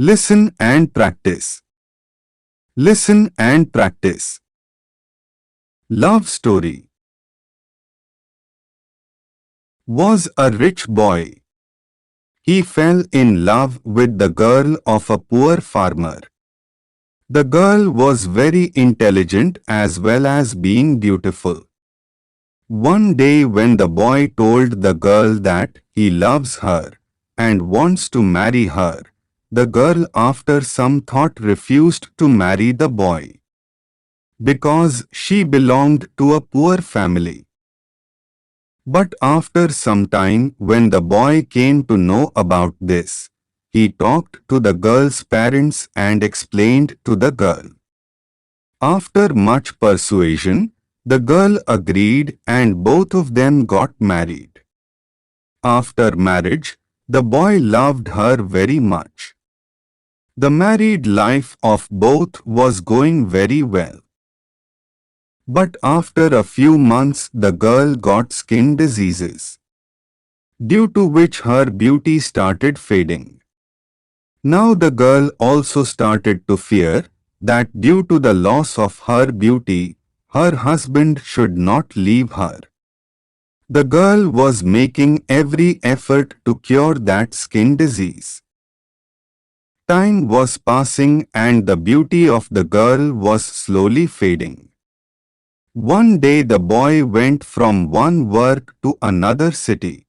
Listen and practice. Listen and practice. Love story. Was a rich boy. He fell in love with the girl of a poor farmer. The girl was very intelligent as well as being beautiful. One day when the boy told the girl that he loves her and wants to marry her, the girl after some thought refused to marry the boy because she belonged to a poor family. But after some time when the boy came to know about this, he talked to the girl's parents and explained to the girl. After much persuasion, the girl agreed and both of them got married. After marriage, the boy loved her very much. The married life of both was going very well. But after a few months the girl got skin diseases, due to which her beauty started fading. Now the girl also started to fear that due to the loss of her beauty, her husband should not leave her. The girl was making every effort to cure that skin disease. Time was passing and the beauty of the girl was slowly fading. One day the boy went from one work to another city.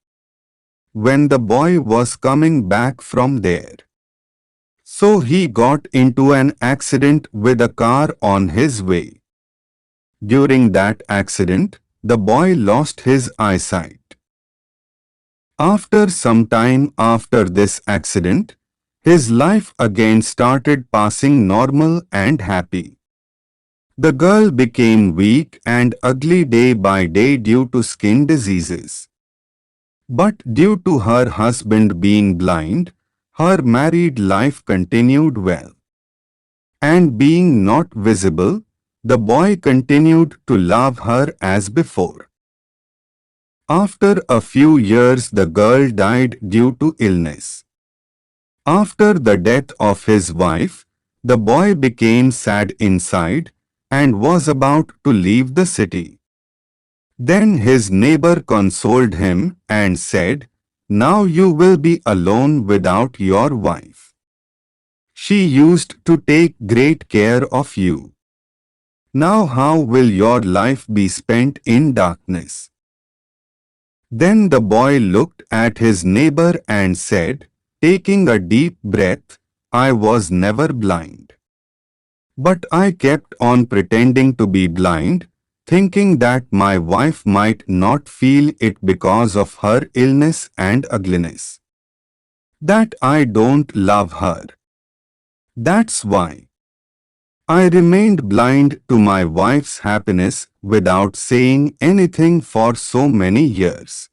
When the boy was coming back from there, so he got into an accident with a car on his way. During that accident, the boy lost his eyesight. After some time after this accident, his life again started passing normal and happy. The girl became weak and ugly day by day due to skin diseases. But due to her husband being blind, her married life continued well. And being not visible, the boy continued to love her as before. After a few years the girl died due to illness. After the death of his wife, the boy became sad inside and was about to leave the city. Then his neighbor consoled him and said, "Now you will be alone without your wife. She used to take great care of you. Now how will your life be spent in darkness?" Then the boy looked at his neighbor and said, taking a deep breath, "I was never blind. But I kept on pretending to be blind, thinking that my wife might not feel it because of her illness and ugliness. That I don't love her. That's why I remained blind to my wife's happiness without saying anything for so many years."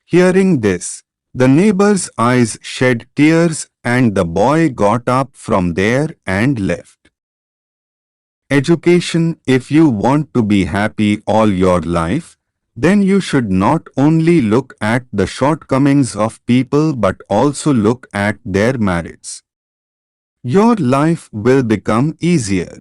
Hearing this, the neighbor's eyes shed tears and the boy got up from there and left. Education. If you want to be happy all your life, then you should not only look at the shortcomings of people but also look at their merits. Your life will become easier.